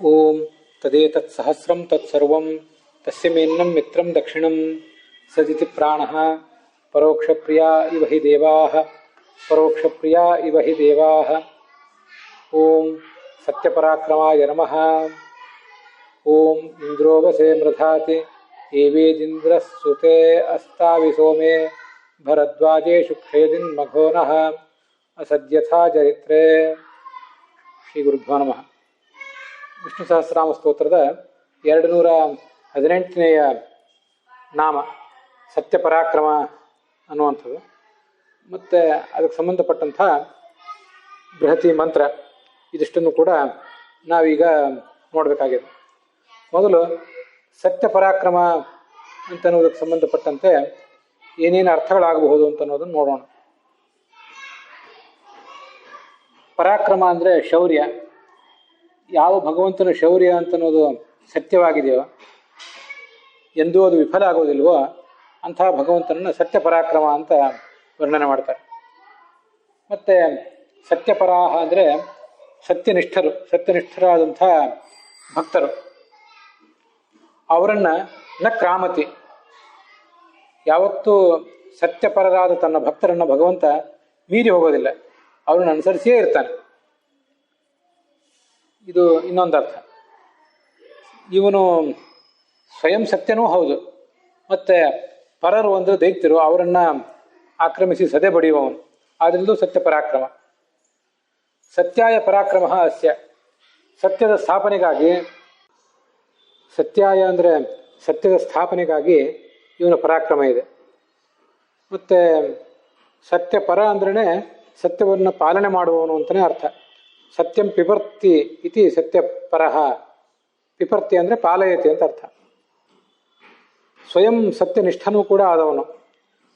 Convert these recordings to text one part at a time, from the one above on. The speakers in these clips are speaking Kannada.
ಓಂ ತದೇತತ್ ಸಹಸ್ರಂ ತತ್ಸರ್ವಂ ತಸ್ಯ ಮೇನ್ನಂ ಮಿತ್ರಂ ದಕ್ಷಿಣಂ ಸಜಿತಿ ಪ್ರಾಣಃ ಪರೋಕ್ಷಪ್ರಿಯಾ ಇವ ಹಿ ದೇವಾಃ ಪರೋಕ್ಷಪ್ರಿಯಾ ಇವ ಹಿ ದೇವಾಃ. ಓಂ ಸತ್ಯಪರಾಕ್ರಮಾಯ ನಮಃ. ಓಂ ಇಂದ್ರೋವಸೇ ಮೃಧಾತಿ ಏವೇದಿಂದ್ರಃ ಸುತೆ ಅಸ್ತಾವಿ ಸೋಮೇ ಭರದ್ವಾಜೇಷು ಕ್ಷೇದಿನ್ ಮಘೋನಃ ಅಸದ್ಯಥಾ ಚರಿತ್ರೇ. ಶ್ರೀ ಗುರುಭ್ಯೋ ನಮಃ. ವಿಷ್ಣು ಸಹಸ್ರನಾಮ ಸ್ತೋತ್ರದ 218ನೇಯ ನಾಮ ಸತ್ಯಪರಾಕ್ರಮ ಅನ್ನುವಂಥದ್ದು. ಮತ್ತು ಅದಕ್ಕೆ ಸಂಬಂಧಪಟ್ಟಂಥ ಬೃಹತಿ ಮಂತ್ರ ಇದಿಷ್ಟನ್ನು ಕೂಡ ನಾವೀಗ ನೋಡಬೇಕಾಗಿದೆ. ಮೊದಲು ಸತ್ಯಪರಾಕ್ರಮ ಅಂತನ್ನೋದಕ್ಕೆ ಸಂಬಂಧಪಟ್ಟಂತೆ ಏನೇನು ಅರ್ಥಗಳಾಗಬಹುದು ಅಂತ ಅನ್ನೋದನ್ನು ನೋಡೋಣ. ಪರಾಕ್ರಮ ಅಂದರೆ ಶೌರ್ಯ. ಯಾವ ಭಗವಂತನ ಶೌರ್ಯ ಅಂತನ್ನೋದು ಸತ್ಯವಾಗಿದೆಯೋ, ಎಂದೂ ಅದು ವಿಫಲ ಆಗೋದಿಲ್ವೋ ಅಂತಹ ಭಗವಂತನನ್ನು ಸತ್ಯಪರಾಕ್ರಮ ಅಂತ ವರ್ಣನೆ ಮಾಡ್ತಾರೆ. ಮತ್ತು ಸತ್ಯಪರಾಹ ಅಂದರೆ ಸತ್ಯನಿಷ್ಠರಾದಂಥ ಭಕ್ತರು. ಅವರನ್ನು ನ ಕ್ರಾಮತಿ, ಯಾವತ್ತೂ ಸತ್ಯಪರರಾದ ತನ್ನ ಭಕ್ತರನ್ನು ಭಗವಂತ ಮೀರಿ ಹೋಗೋದಿಲ್ಲ, ಅವರನ್ನು ಅನುಸರಿಸಿಯೇ ಇರ್ತಾನೆ. ಇದು ಇನ್ನೊಂದು ಅರ್ಥ. ಇವನು ಸ್ವಯಂ ಸತ್ಯನೂ ಹೌದು, ಮತ್ತು ಪರರು ಅಂದರೆ ದೈತ್ಯರು, ಅವರನ್ನು ಆಕ್ರಮಿಸಿ ಸದೆ ಬಡಿಯುವವನು. ಆದ್ರಿಂದಲೂ ಸತ್ಯಪರಾಕ್ರಮ. ಸತ್ಯಾಯ ಪರಾಕ್ರಮ ಅಸ್ಯ, ಸತ್ಯದ ಸ್ಥಾಪನೆಗಾಗಿ, ಸತ್ಯಾಯ ಅಂದರೆ ಸತ್ಯದ ಸ್ಥಾಪನೆಗಾಗಿ ಇವನ ಪರಾಕ್ರಮ ಇದೆ. ಮತ್ತು ಸತ್ಯಪರ ಅಂದ್ರೇ ಸತ್ಯವನ್ನು ಪಾಲನೆ ಮಾಡುವವನು ಅಂತಲೇ ಅರ್ಥ. ಸತ್ಯಂ ಪಿಪರ್ತಿ ಇತಿ ಸತ್ಯಪರಃ. ಪಿಪರ್ತಿ ಅಂದರೆ ಪಾಲಯತಿ ಅಂತ ಅರ್ಥ. ಸ್ವಯಂ ಸತ್ಯನಿಷ್ಠನೂ ಕೂಡ ಆದವನು,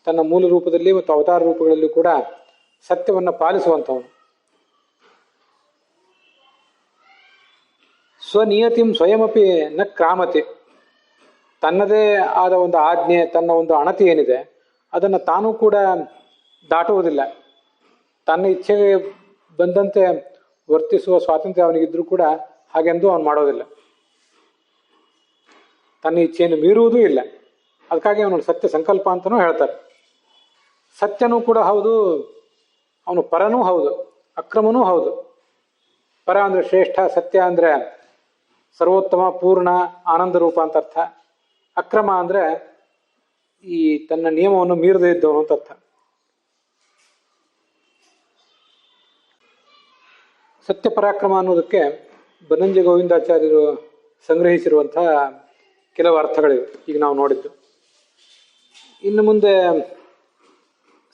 ತನ್ನ ಮೂಲ ರೂಪದಲ್ಲಿ ಮತ್ತು ಅವತಾರ ರೂಪಗಳಲ್ಲೂ ಕೂಡ ಸತ್ಯವನ್ನು ಪಾಲಿಸುವಂಥವನು. ಸ್ವನಿಯತಿಂ ಸ್ವಯಮಪಿ ನ ಕ್ರಾಮತಿ, ತನ್ನದೇ ಆದ ಒಂದು ಆಜ್ಞೆ, ತನ್ನ ಒಂದು ಅಣತಿ ಏನಿದೆ ಅದನ್ನು ತಾನೂ ಕೂಡ ದಾಟುವುದಿಲ್ಲ. ತನ್ನ ಇಚ್ಛೆಗೆ ಬಂದಂತೆ ವರ್ತಿಸುವ ಸ್ವಾತಂತ್ರ್ಯ ಅವನಿಗಿದ್ರೂ ಕೂಡ ಹಾಗೆಂದು ಅವನು ಮಾಡೋದಿಲ್ಲ. ತನ್ನ ಇಚ್ಛೆಯನ್ನು ಮೀರುವುದೂ ಇಲ್ಲ. ಅದಕ್ಕಾಗಿ ಅವನು ಸತ್ಯ ಸಂಕಲ್ಪ ಅಂತಲೂ ಹೇಳ್ತಾರೆ. ಸತ್ಯನೂ ಕೂಡ ಹೌದು, ಅವನು ಪರನೂ ಹೌದು, ಅಕ್ರಮನೂ ಹೌದು. ಪರ ಅಂದರೆ ಶ್ರೇಷ್ಠ, ಸತ್ಯ ಅಂದರೆ ಸರ್ವೋತ್ತಮ, ಪೂರ್ಣ, ಆನಂದ ರೂಪ ಅಂತ ಅರ್ಥ. ಅಕ್ರಮ ಅಂದರೆ ಈ ತನ್ನ ನಿಯಮವನ್ನು ಮೀರದೇ ಇದ್ದವನು ಅಂತ ಅರ್ಥ. ಸತ್ಯಪರಾಕ್ರಮ ಅನ್ನೋದಕ್ಕೆ ಬನ್ನಂಜೆ ಗೋವಿಂದಾಚಾರ್ಯರು ಸಂಗ್ರಹಿಸಿರುವಂಥ ಕೆಲವು ಅರ್ಥಗಳಿವೆ, ಈಗ ನಾವು ನೋಡಿದ್ದು. ಇನ್ನು ಮುಂದೆ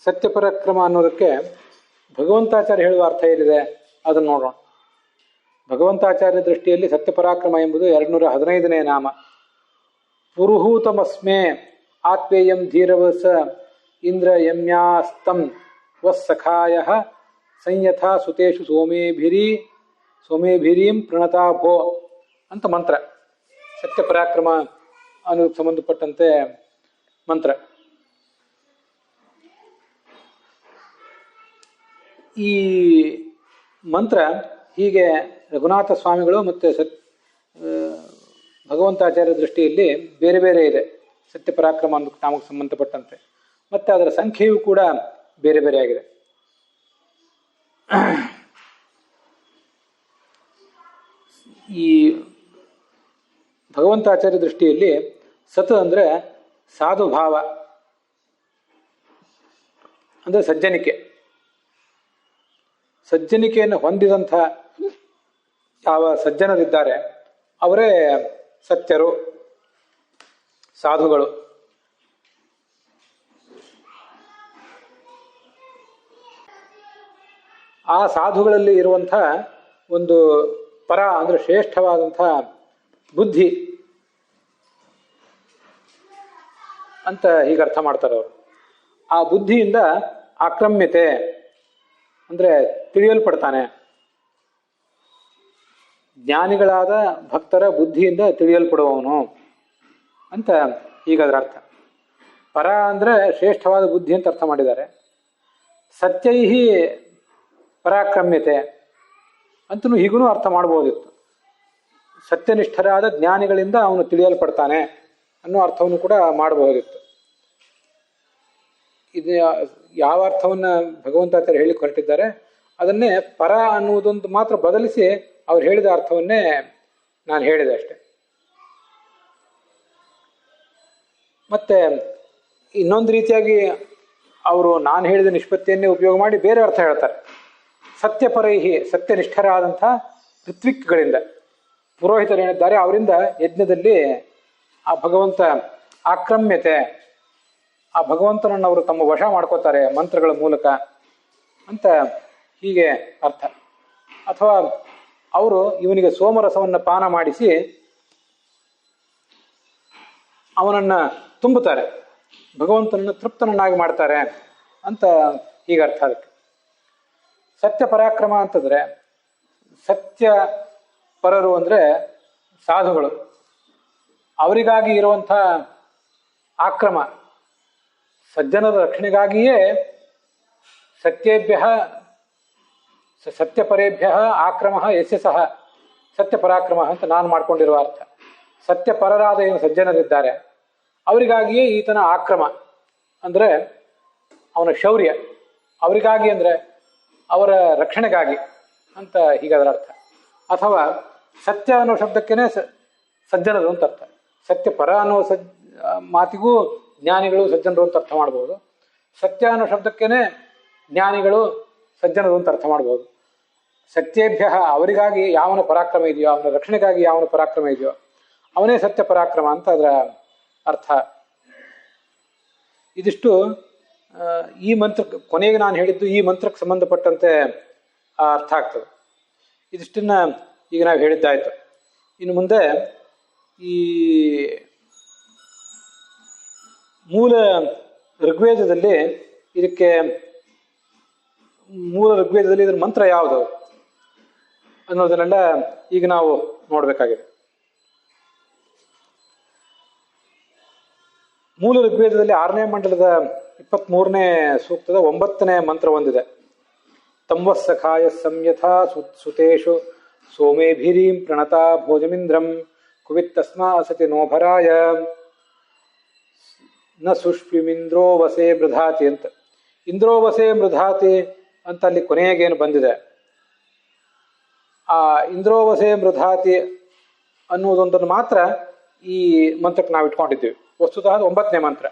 ಸತ್ಯಪರಾಕ್ರಮ ಅನ್ನೋದಕ್ಕೆ ಭಗವಂತಾಚಾರ್ಯ ಹೇಳುವ ಅರ್ಥ ಏನಿದೆ ಅದನ್ನು ನೋಡೋಣ. ಭಗವಂತಾಚಾರ್ಯ ದೃಷ್ಟಿಯಲ್ಲಿ ಸತ್ಯಪರಾಕ್ರಮ ಎಂಬುದು 215ನೇ ನಾಮ. ಪುರುಹೂತಮಸ್ಮೇ ಆತ್ಮೇಯಂ ಧೀರವಸ ಇಂದ್ರ ಯಮ್ಯಾಸ್ತಂ ವಸ್ಸಖಾಯ ಸಂಯಥಾ ಸುತೇಶು ಸೋಮೇಭಿರೀಂ ಪ್ರಣತಾ ಭೋ ಅಂತ ಮಂತ್ರ. ಸತ್ಯಪರಾಕ್ರಮ ಅನ್ನೋದಕ್ಕೆ ಸಂಬಂಧಪಟ್ಟಂತೆ ಮಂತ್ರ. ಈ ಮಂತ್ರ ಹೀಗೆ ರಘುನಾಥ ಸ್ವಾಮಿಗಳು ಮತ್ತು ಭಗವಂತಾಚಾರ್ಯ ದೃಷ್ಟಿಯಲ್ಲಿ ಬೇರೆ ಬೇರೆ ಇದೆ ಸತ್ಯಪರಾಕ್ರಮ ಅನ್ನೋದಕ್ಕೆ ನಾಮಕ್ಕೆ ಸಂಬಂಧಪಟ್ಟಂತೆ. ಮತ್ತು ಅದರ ಸಂಖ್ಯೆಯೂ ಕೂಡ ಬೇರೆ ಬೇರೆ ಆಗಿದೆ. ಈ ಭಗವಂತಾಚಾರ್ಯ ದೃಷ್ಟಿಯಲ್ಲಿ ಸತ್ ಅಂದರೆ ಸಾಧು ಭಾವ, ಅಂದರೆ ಸಜ್ಜನಿಕೆ. ಸಜ್ಜನಿಕೆಯನ್ನು ಹೊಂದಿದಂಥ ಯಾವ ಸಜ್ಜನರಿದ್ದಾರೆ ಅವರೇ ಸತ್ಯರು, ಸಾಧುಗಳು. ಆ ಸಾಧುಗಳಲ್ಲಿ ಇರುವಂಥ ಒಂದು ಪರ ಅಂದರೆ ಶ್ರೇಷ್ಠವಾದಂಥ ಬುದ್ಧಿ ಅಂತ ಹೀಗೆ ಅರ್ಥ ಮಾಡ್ತಾರೆ ಅವರು. ಆ ಬುದ್ಧಿಯಿಂದ ಆಕ್ರಮ್ಯತೆ ಅಂದರೆ ತಿಳಿಯಲ್ಪಡ್ತಾನೆ. ಜ್ಞಾನಿಗಳಾದ ಭಕ್ತರ ಬುದ್ಧಿಯಿಂದ ತಿಳಿಯಲ್ಪಡುವವನು ಅಂತ ಹೀಗದರ ಅರ್ಥ. ಪರ ಅಂದರೆ ಶ್ರೇಷ್ಠವಾದ ಬುದ್ಧಿ ಅಂತ ಅರ್ಥ ಮಾಡಿದ್ದಾರೆ. ಸತ್ಯೈಹಿ ಪರಾಕ್ರಮ್ಯತೆ ಅಂತಲೂ ಹೀಗೂ ಅರ್ಥ ಮಾಡ್ಬೋದಿತ್ತು. ಸತ್ಯನಿಷ್ಠರಾದ ಜ್ಞಾನಿಗಳಿಂದ ಅವನು ತಿಳಿಯಲ್ಪಡ್ತಾನೆ ಅನ್ನೋ ಅರ್ಥವನ್ನು ಕೂಡ ಮಾಡಬಹುದಿತ್ತು. ಇದು ಯಾವ ಅರ್ಥವನ್ನು ಭಗವಂತಾಚಾರ್ಯ ಹೇಳಿ ಹೊರಟಿದ್ದಾರೆ ಅದನ್ನೇ ಪರ ಅನ್ನುವುದೊಂದು ಮಾತ್ರ ಬದಲಿಸಿ ಅವ್ರು ಹೇಳಿದ ಅರ್ಥವನ್ನೇ ನಾನು ಹೇಳಿದೆ ಅಷ್ಟೆ. ಮತ್ತೆ ಇನ್ನೊಂದು ರೀತಿಯಾಗಿ ಅವರು ನಾನು ಹೇಳಿದ ನಿಷ್ಪತ್ತಿಯನ್ನೇ ಉಪಯೋಗ ಮಾಡಿ ಬೇರೆ ಅರ್ಥ ಹೇಳ್ತಾರೆ. ಸತ್ಯಪರೈಹಿ, ಸತ್ಯನಿಷ್ಠರಾದಂಥ ಋತ್ವಿಕ್ಗಳಿಂದ, ಪುರೋಹಿತರು ಏನಿದ್ದಾರೆ ಅವರಿಂದ ಯಜ್ಞದಲ್ಲಿ ಆ ಭಗವಂತ ಆಕ್ರಮ್ಯತೆ, ಆ ಭಗವಂತನನ್ನು ಅವರು ತಮ್ಮ ವಶ ಮಾಡ್ಕೋತಾರೆ ಮಂತ್ರಗಳ ಮೂಲಕ ಅಂತ ಹೀಗೆ ಅರ್ಥ. ಅಥವಾ ಅವರು ಇವನಿಗೆ ಸೋಮರಸವನ್ನು ಪಾನ ಮಾಡಿಸಿ ಅವನನ್ನು ತುಂಬುತ್ತಾರೆ, ಭಗವಂತನನ್ನು ತೃಪ್ತನನ್ನಾಗಿ ಮಾಡ್ತಾರೆ ಅಂತ ಹೀಗೆ ಅರ್ಥ. ಅದಕ್ಕೆ ಸತ್ಯ ಪರಾಕ್ರಮ ಅಂತಂದರೆ, ಸತ್ಯ ಪರರು ಅಂದರೆ ಸಾಧುಗಳು, ಅವರಿಗಾಗಿ ಇರುವಂಥ ಆಕ್ರಮ, ಸಜ್ಜನರ ರಕ್ಷಣೆಗಾಗಿಯೇ ಸತ್ಯಪರೇಭ್ಯ ಆಕ್ರಮ ಯಸ್ಯ ಸಹ ಸತ್ಯಪರಾಕ್ರಮ ಅಂತ ನಾನು ಮಾಡ್ಕೊಂಡಿರುವ ಅರ್ಥ. ಸತ್ಯಪರರಾದ ಏನು ಸಜ್ಜನರಿದ್ದಾರೆ ಅವರಿಗಾಗಿಯೇ ಈತನ ಆಕ್ರಮ ಅಂದರೆ ಅವನ ಶೌರ್ಯ, ಅವರಿಗಾಗಿ ಅಂದರೆ ಅವರ ರಕ್ಷಣೆಗಾಗಿ ಅಂತ ಹೀಗಾದ್ರ ಅರ್ಥ. ಅಥವಾ ಸತ್ಯ ಅನ್ನೋ ಶಬ್ದಕ್ಕೇನೆ ಸಜ್ಜನರು ಅಂತ ಅರ್ಥ. ಸತ್ಯಪರ ಅನ್ನೋ ಮಾತಿಗೂ ಜ್ಞಾನಿಗಳು ಸಜ್ಜನರು ಅಂತ ಅರ್ಥ ಮಾಡ್ಬೋದು. ಸತ್ಯ ಅನ್ನೋ ಶಬ್ದಕ್ಕೇನೆ ಜ್ಞಾನಿಗಳು ಸಜ್ಜನರು ಅಂತ ಅರ್ಥ ಮಾಡ್ಬೋದು. ಸತ್ಯೇಭ್ಯ, ಅವರಿಗಾಗಿ ಯಾವನ ಪರಾಕ್ರಮ ಇದೆಯೋ, ಅವನ ರಕ್ಷಣೆಗಾಗಿ ಯಾವನ ಪರಾಕ್ರಮ ಇದೆಯೋ ಅವನೇ ಸತ್ಯ ಪರಾಕ್ರಮ ಅಂತ ಅದರ ಅರ್ಥ. ಇದಿಷ್ಟು ಈ ಮಂತ್ರ, ಕೊನೆಗೆ ನಾನು ಹೇಳಿದ್ದು ಈ ಮಂತ್ರಕ್ಕೆ ಸಂಬಂಧಪಟ್ಟಂತೆ ಅರ್ಥ ಆಗ್ತದೆ. ಇದಿಷ್ಟನ್ನ ಈಗ ನಾವು ಹೇಳಿದ್ದಾಯ್ತು. ಇನ್ನು ಮುಂದೆ ಈ ಮೂಲ ಋಗ್ವೇದದಲ್ಲಿ ಇದಕ್ಕೆ ಇದರ ಮಂತ್ರ ಯಾವುದು ಅನ್ನೋದನ್ನೆಲ್ಲ ಈಗ ನಾವು ನೋಡಬೇಕಾಗಿದೆ. ಮೂಲ ಋಗ್ವೇದದಲ್ಲಿ 6ನೇ ಮಂಡಲದ 23ನೇ ಸೂಕ್ತದ 9ನೇ ಮಂತ್ರ ಒಂದಿದೆ. ತಂವಸ್ಸಖಾಯ ಸಂಯಥಾ ಸುತೇಶು ಸೋಮೇಭಿರೀಂ ಪ್ರಣತಾ ಭೋಜಮಿಂದ್ರಂ ಕುವಿತ್ತಸ್ಮಾ ಅಸತಿ ನೋಭರಾಯ ನ ಸುಷ್ಮಿಂದ್ರೋ ವಸೇ ಮೃಧಾತಿ ಅಂತ. ಇಂದ್ರೋ ವಸೇ ಮೃಧಾತಿ ಅಂತ ಅಲ್ಲಿ ಕೊನೆಗೇನು ಬಂದಿದೆ, ಆ ಇಂದ್ರೋ ವಸೇ ಮೃಧಾತಿ ಅನ್ನುವುದೊಂದನ್ನು ಮಾತ್ರ ಈ ಮಂತ್ರಕ್ಕೆ ನಾವು ಇಟ್ಕೊಂಡಿದ್ದೀವಿ. ವಸ್ತುತಃ 9ನೇ ಮಂತ್ರ.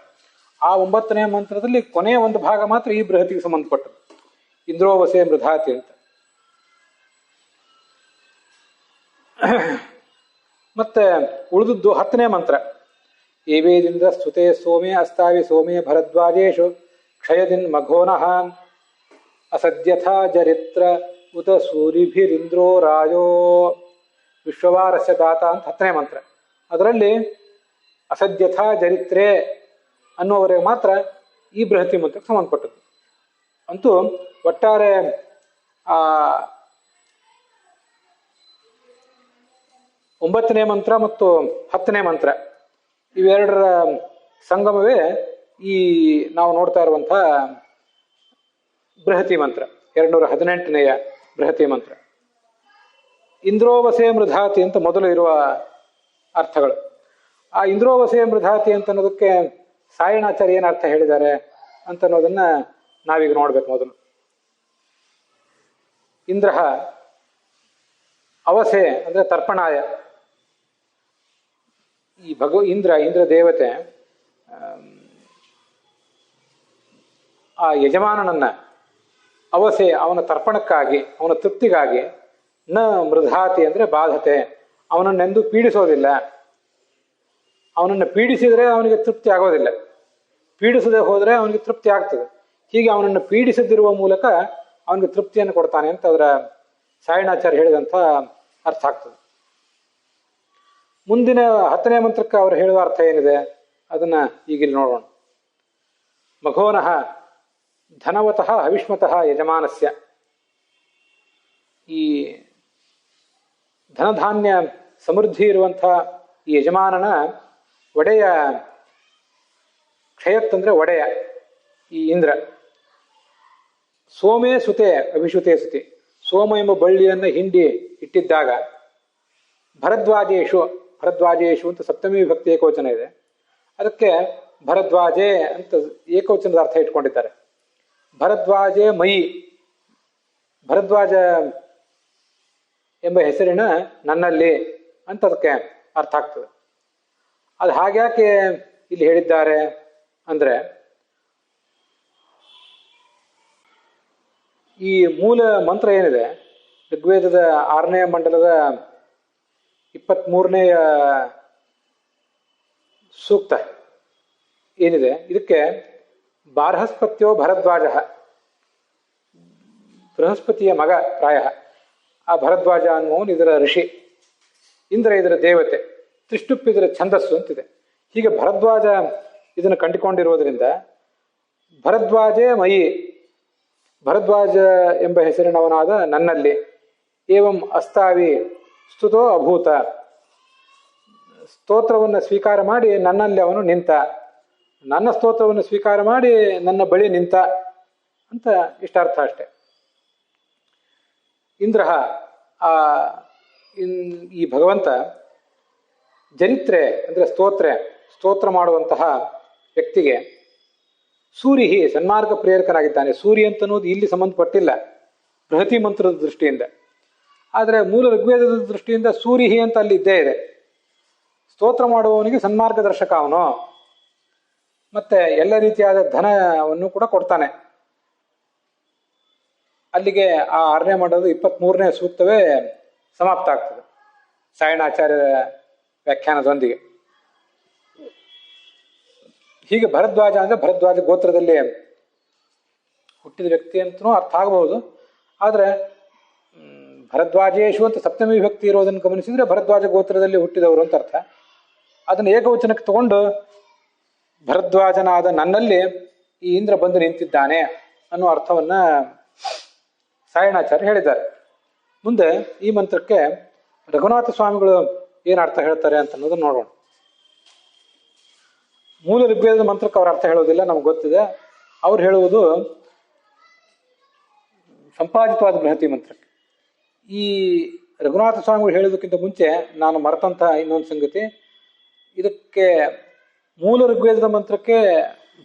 ಆ 9ನೇ ಮಂತ್ರದಲ್ಲಿ ಕೊನೆಯ ಒಂದು ಭಾಗ ಮಾತ್ರ ಈ ಬೃಹತಿಗೆ ಸಂಬಂಧಪಟ್ಟದ್ದು, ಇಂದ್ರೋ ವಸೇ ಮೃಧಾತಿ ಅಂತ. ಮತ್ತೆ ಉಳಿದದ್ದು 10ನೇ ಮಂತ್ರ. ಏವೇದಿಂದ ಸ್ತುತೆ ಸೋಮೇ ಅಸ್ತಾವಿ ಸೋಮೇ ಭರದ್ವಾಜೇಶು ಕ್ಷಯದಿನ್ ಮಘೋನಃ ಅಸದ್ಯಥಾ ಚರಿತ್ರ ಉತ ಸೂರಿಭಿರಿಂದ್ರೋ ರಾಜೋ ವಿಶ್ವವಾರಸ್ಯ ದಾತ ಅಂತ 10ನೇ ಮಂತ್ರ. ಅದರಲ್ಲಿ ಅಸದ್ಯಥಾ ಚರಿತ್ರೆ ಅನ್ನುವವರೆಗೆ ಮಾತ್ರ ಈ ಬೃಹತಿ ಮಂತ್ರಕ್ಕೆ ಸಂಬಂಧಪಟ್ಟದ್ದು. ಅಂತೂ ಒಟ್ಟಾರೆ 9ನೇ ಮಂತ್ರ ಮತ್ತು 10ನೇ ಮಂತ್ರ ಇವೆರಡರ ಸಂಗಮವೇ ಈ ನಾವು ನೋಡ್ತಾ ಇರುವಂಥ ಬೃಹತಿ ಮಂತ್ರ, 218ನೇ ಬೃಹತಿ ಮಂತ್ರ. ಇಂದ್ರೋವಸೇ ಮೃಧಾತಿ ಅಂತ ಮೊದಲು ಇರುವ ಅರ್ಥಗಳು. ಆ ಇಂದ್ರೋವಸೇ ಮೃಧಾತಿ ಅಂತ ಅನ್ನೋದಕ್ಕೆ ಸಾಯಣಾಚಾರ್ಯ ಏನು ಅರ್ಥ ಹೇಳಿದ್ದಾರೆ ಅಂತ ಅನ್ನೋದನ್ನ ನಾವೀಗ ನೋಡ್ಬೇಕು. ಮೊದಲು ಇಂದ್ರ ಅವಸೆ ಅಂದ್ರೆ ತರ್ಪಣಾಯ. ಈ ಇಂದ್ರ ದೇವತೆ ಆ ಯಜಮಾನನನ್ನ ಅವಸೆ, ಅವನ ತರ್ಪಣಕ್ಕಾಗಿ, ಅವನ ತೃಪ್ತಿಗಾಗಿ, ನ ಮೃಧಾತಿ ಅಂದ್ರೆ ಬಾಧತೆ, ಅವನನ್ನೆಂದು ಪೀಡಿಸೋದಿಲ್ಲ. ಅವನನ್ನು ಪೀಡಿಸಿದರೆ ಅವನಿಗೆ ತೃಪ್ತಿ ಆಗೋದಿಲ್ಲ, ಪೀಡಿಸದೆ ಹೋದರೆ ಅವನಿಗೆ ತೃಪ್ತಿ ಆಗ್ತದೆ. ಹೀಗೆ ಅವನನ್ನು ಪೀಡಿಸದಿರುವ ಮೂಲಕ ಅವನಿಗೆ ತೃಪ್ತಿಯನ್ನು ಕೊಡ್ತಾನೆ ಅಂತ ಅದರ ಸಾಯಣಾಚಾರ್ಯ ಹೇಳಿದಂಥ ಅರ್ಥ ಆಗ್ತದೆ. ಮುಂದಿನ 10ನೇ ಮಂತ್ರಕ್ಕೆ ಅವರು ಹೇಳುವ ಅರ್ಥ ಏನಿದೆ ಅದನ್ನ ಈಗಿಲ್ಲಿ ನೋಡೋಣ. ಮಘೋನಃ ಧನವತಃ ಹವಿಷ್ಮತಃ ಯಜಮಾನಸ್ಯ. ಈ ಧನಧಾನ್ಯ ಸಮೃದ್ಧಿ ಇರುವಂಥ ಈ ಯಜಮಾನನ ಒಡೆಯ, ಕ್ಷಯತ್ತಂದ್ರೆ ಒಡೆಯ ಈ ಇಂದ್ರ. ಸೋಮೇ ಸುತೆ ಅಭಿಷುತೆ ಸುತಿ, ಸೋಮ ಎಂಬ ಬಳ್ಳಿಯನ್ನು ಹಿಂಡಿ ಇಟ್ಟಿದ್ದಾಗ ಭರದ್ವಾಜೇಶು, ಭರದ್ವಾಜೇಶು ಅಂತ ಸಪ್ತಮಿ ವಿಭಕ್ತಿ ಏಕವಚನ ಇದೆ, ಅದಕ್ಕೆ ಭರದ್ವಾಜೆ ಅಂತ ಏಕವಚನದ ಅರ್ಥ ಇಟ್ಕೊಂಡಿದ್ದಾರೆ. ಭರದ್ವಾಜೆ ಮಯಿ, ಭರದ್ವಾಜ ಎಂಬ ಹೆಸರಿನ ನನ್ನಲ್ಲಿ ಅಂತ ಅದಕ್ಕೆ ಅರ್ಥ ಆಗ್ತದೆ. ಅದು ಹಾಗ್ಯಾಕೆ ಇಲ್ಲಿ ಹೇಳಿದ್ದಾರೆ ಅಂದರೆ, ಈ ಮೂಲ ಮಂತ್ರ ಏನಿದೆ ಋಗ್ವೇದದ 6ನೇ ಮಂಡಲದ 23ನೇ ಸೂಕ್ತ ಏನಿದೆ, ಇದಕ್ಕೆ ಬಾರ್ಹಸ್ಪತ್ಯೋ ಭರದ್ವಾಜ, ಬೃಹಸ್ಪತಿಯ ಮಗ ಪ್ರಾಯ ಆ ಭರದ್ವಾಜ ಅನ್ನುವನು ಇದರ ಋಷಿ, ಇಂದ್ರ ಇದರ ದೇವತೆ, ತ್ರಿಷ್ಟುಪ್ ಇದರ ಛಂದಸ್ಸು ಅಂತಿದೆ. ಹೀಗೆ ಭರದ್ವಾಜ ಇದನ್ನು ಕಂಡುಕೊಂಡಿರುವುದರಿಂದ ಭರದ್ವಾಜೇ ಮಯಿ, ಭರದ್ವಾಜ ಎಂಬ ಹೆಸರಿನವನಾದ ನನ್ನಲ್ಲಿ, ಏವಂ ಅಸ್ತಾವಿ ಸ್ತುತೋ ಅಭೂತ, ಸ್ತೋತ್ರವನ್ನು ಸ್ವೀಕಾರ ಮಾಡಿ ನನ್ನಲ್ಲಿ ಅವನು ನಿಂತ, ನನ್ನ ಸ್ತೋತ್ರವನ್ನು ಸ್ವೀಕಾರ ಮಾಡಿ ನನ್ನ ಬಳಿ ನಿಂತ ಅಂತ ಇಷ್ಟಾರ್ಥ ಅಷ್ಟೆ. ಇಂದ್ರ ಈ ಭಗವಂತ ಜರಿತ್ರೆ ಅಂದರೆ ಸ್ತೋತ್ರ ಮಾಡುವಂತಹ ವ್ಯಕ್ತಿಗೆ ಸೂರಿಹಿ ಸನ್ಮಾರ್ಗ ಪ್ರೇರಕನಾಗಿದ್ದಾನೆ. ಸೂರ್ಯ ಅಂತನ್ನೋದು ಇಲ್ಲಿ ಸಂಬಂಧಪಟ್ಟಿಲ್ಲ ಬೃಹತಿ ಮಂತ್ರದ ದೃಷ್ಟಿಯಿಂದ, ಆದರೆ ಮೂಲ ಋಗ್ವೇದದ ದೃಷ್ಟಿಯಿಂದ ಸೂರಿಹಿ ಅಂತ ಅಲ್ಲಿ ಇದ್ದೇ ಇದೆ. ಸ್ತೋತ್ರ ಮಾಡುವವನಿಗೆ ಸನ್ಮಾರ್ಗದರ್ಶಕ ಅವನು, ಮತ್ತೆ ಎಲ್ಲ ರೀತಿಯಾದ ಧನವನ್ನು ಕೂಡ ಕೊಡ್ತಾನೆ. ಅಲ್ಲಿಗೆ ಆ 6ನೇ ಮಂಡಲದ 23ನೇ ಸೂಕ್ತವೇ ಸಮಾಪ್ತ ಆಗ್ತದೆ ಸಾಯಣಾಚಾರ್ಯರ ವ್ಯಾಖ್ಯಾನದೊಂದಿಗೆ. ಹೀಗೆ ಭರದ್ವಾಜ ಅಂದರೆ ಭರದ್ವಾಜ ಗೋತ್ರದಲ್ಲಿ ಹುಟ್ಟಿದ ವ್ಯಕ್ತಿ ಅಂತನೂ ಅರ್ಥ ಆಗಬಹುದು. ಆದರೆ ಭರದ್ವಾಜೇಶು ಅಂತ ಸಪ್ತಮಿ ವಿಭಕ್ತಿ ಇರೋದನ್ನು ಗಮನಿಸಿದರೆ ಭರದ್ವಾಜ ಗೋತ್ರದಲ್ಲಿ ಹುಟ್ಟಿದವರು ಅಂತ ಅರ್ಥ. ಅದನ್ನು ಏಕವಚನಕ್ಕೆ ತಗೊಂಡು ಭರದ್ವಾಜನಾದ ನನ್ನಲ್ಲಿ ಈ ಇಂದ್ರ ಬಂದು ನಿಂತಿದ್ದಾನೆ ಅನ್ನೋ ಅರ್ಥವನ್ನ ಸಾಯಣಾಚಾರ್ಯ ಹೇಳಿದ್ದಾರೆ. ಮುಂದೆ ಈ ಮಂತ್ರಕ್ಕೆ ರಘುನಾಥ ಸ್ವಾಮಿಗಳು ಏನು ಅರ್ಥ ಹೇಳ್ತಾರೆ ಅಂತ ಅನ್ನೋದನ್ನು ನೋಡೋಣ. ಮೂಲ ಋಗ್ವೇದದ ಮಂತ್ರಕ್ಕೆ ಅವ್ರ ಅರ್ಥ ಹೇಳೋದಿಲ್ಲ, ನಮ್ಗೆ ಗೊತ್ತಿದೆ. ಅವ್ರು ಹೇಳುವುದು ಸಂಪಾದಿತವಾದ ಬೃಹತಿ ಮಂತ್ರಕ್ಕೆ. ಈ ರಘುನಾಥ ಸ್ವಾಮಿಗಳು ಹೇಳೋದಕ್ಕಿಂತ ಮುಂಚೆ ನಾನು ಮರೆತಂತಹ ಇನ್ನೊಂದು ಸಂಗತಿ, ಇದಕ್ಕೆ ಮೂಲ ಋಗ್ವೇದದ ಮಂತ್ರಕ್ಕೆ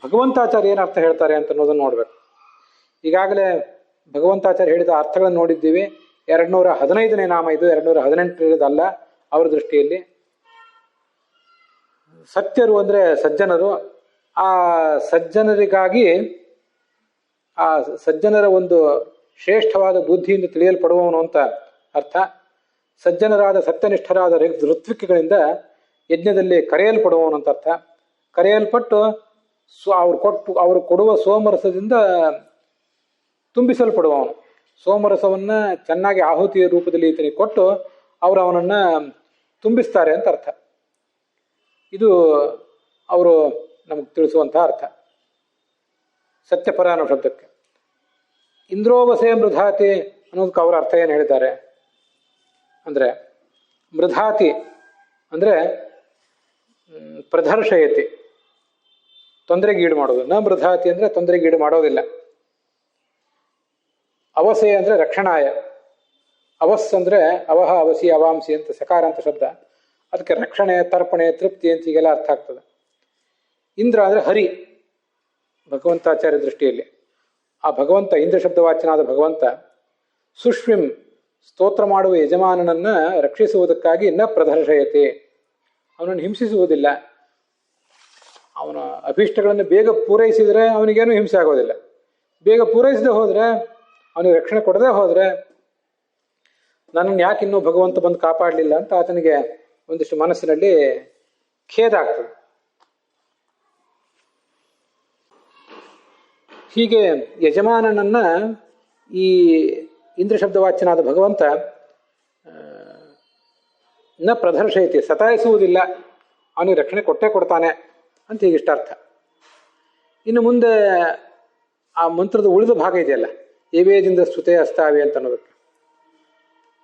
ಭಗವಂತಾಚಾರ್ಯ ಏನು ಅರ್ಥ ಹೇಳ್ತಾರೆ ಅಂತ ಅನ್ನೋದನ್ನು ನೋಡ್ಬೇಕು. ಈಗಾಗಲೇ ಭಗವಂತಾಚಾರ್ಯ ಹೇಳಿದ ಅರ್ಥಗಳನ್ನು ನೋಡಿದ್ದೀವಿ. 215ನೇ ನಾಮ ಇದು, 218 ಅವರ ದೃಷ್ಟಿಯಲ್ಲಿ. ಸತ್ಯರು ಅಂದರೆ ಸಜ್ಜನರು, ಆ ಸಜ್ಜನರಿಗಾಗಿ ಆ ಸಜ್ಜನರ ಒಂದು ಶ್ರೇಷ್ಠವಾದ ಬುದ್ಧಿಯಿಂದ ತಿಳಿಯಲ್ಪಡುವವನು ಅಂತ ಅರ್ಥ. ಸಜ್ಜನರಾದ ಸತ್ಯನಿಷ್ಠರಾದ ಋತ್ವಿಕ್ಗಳಿಂದ ಯಜ್ಞದಲ್ಲಿ ಕರೆಯಲ್ಪಡುವವನು ಅಂತ ಅರ್ಥ. ಕರೆಯಲ್ಪಟ್ಟು ಅವರು ಕೊಡುವ ಸೋಮರಸದಿಂದ ತುಂಬಿಸಲ್ಪಡುವವನು. ಸೋಮರಸವನ್ನು ಚೆನ್ನಾಗಿ ಆಹುತಿಯ ರೂಪದಲ್ಲಿ ಈತನಿಗೆ ಕೊಟ್ಟು ಅವರು ಅವನನ್ನು ತುಂಬಿಸ್ತಾರೆ ಅಂತ ಅರ್ಥ. ಇದು ಅವರು ನಮಗೆ ತಿಳಿಸುವಂತಹ ಅರ್ಥ ಸತ್ಯಪರ ಅನ್ನೋ ಶಬ್ದಕ್ಕೆ. ಇಂದ್ರೋವಸೆ ಮೃಧಾತಿ ಅನ್ನೋದಕ್ಕೆ ಅವರ ಅರ್ಥ ಏನು ಹೇಳಿದ್ದಾರೆ ಅಂದರೆ, ಮೃಧಾತಿ ಅಂದರೆ ಪ್ರದರ್ಶಯತಿ, ತೊಂದರೆಗೀಡು ಮಾಡೋದು. ನ ಮೃಧಾತಿ ಅಂದರೆ ತೊಂದರೆಗೀಡು ಮಾಡೋದಿಲ್ಲ. ಅವಸೆ ಅಂದರೆ ರಕ್ಷಣಾಯ. ಅವಸ್ ಅಂದರೆ ಅವಹ ಅವಸಿ ಅವಾಂಸಿ ಅಂತ ಸಕಾರ ಅಂತ ಶಬ್ದ, ಅದಕ್ಕೆ ರಕ್ಷಣೆ, ತರ್ಪಣೆ, ತೃಪ್ತಿ ಅಂತ ಹೀಗೆಲ್ಲ ಅರ್ಥ ಆಗ್ತದೆ. ಇಂದ್ರ ಅಂದರೆ ಹರಿ, ಭಗವಂತಾಚಾರ್ಯ ದೃಷ್ಟಿಯಲ್ಲಿ. ಆ ಭಗವಂತ ಇಂದ್ರ ಶಬ್ದವಾಚ್ಯನಾದ ಭಗವಂತ ಸುಷ್ವಿಂ ಸ್ತೋತ್ರ ಮಾಡುವ ಯಜಮಾನನನ್ನು ರಕ್ಷಿಸುವುದಕ್ಕಾಗಿ ನ ಪ್ರದರ್ಶಯತೆ, ಅವನನ್ನು ಹಿಂಸಿಸುವುದಿಲ್ಲ. ಅವನ ಅಭೀಷ್ಟಗಳನ್ನು ಬೇಗ ಪೂರೈಸಿದರೆ ಅವನಿಗೇನು ಹಿಂಸೆ ಆಗೋದಿಲ್ಲ. ಬೇಗ ಪೂರೈಸದೆ ಹೋದರೆ, ಅವನಿಗೆ ರಕ್ಷಣೆ ಕೊಡದೆ ಹೋದರೆ, ನನ್ನನ್ನು ಯಾಕೆ ಇನ್ನೂ ಭಗವಂತ ಬಂದು ಕಾಪಾಡಲಿಲ್ಲ ಅಂತ ಆತನಿಗೆ ಒಂದಿಷ್ಟು ಮನಸ್ಸಿನಲ್ಲಿ ಖೇದ ಆಗ್ತದೆ. ಹೀಗೆ ಯಜಮಾನನನ್ನ ಈ ಇಂದ್ರ ಶಬ್ದವಾಚ್ಯನಾದ ಭಗವಂತ ನ ಪ್ರದರ್ಶಯತಿ, ಸತಾಯಿಸುವುದಿಲ್ಲ, ಅವನಿಗೆ ರಕ್ಷಣೆ ಕೊಟ್ಟೇ ಕೊಡ್ತಾನೆ ಅಂತ ಹೀಗೆ ಇಷ್ಟಾರ್ಥ. ಇನ್ನು ಮುಂದೆ ಆ ಮಂತ್ರದ ಉಳಿದ ಭಾಗ ಇದೆಯಲ್ಲ, ಏವೇದಿಂದ ಸ್ತುತೆ ಅಸ್ತಾವಿ ಅಂತ ಅನ್ನೋದಕ್ಕೆ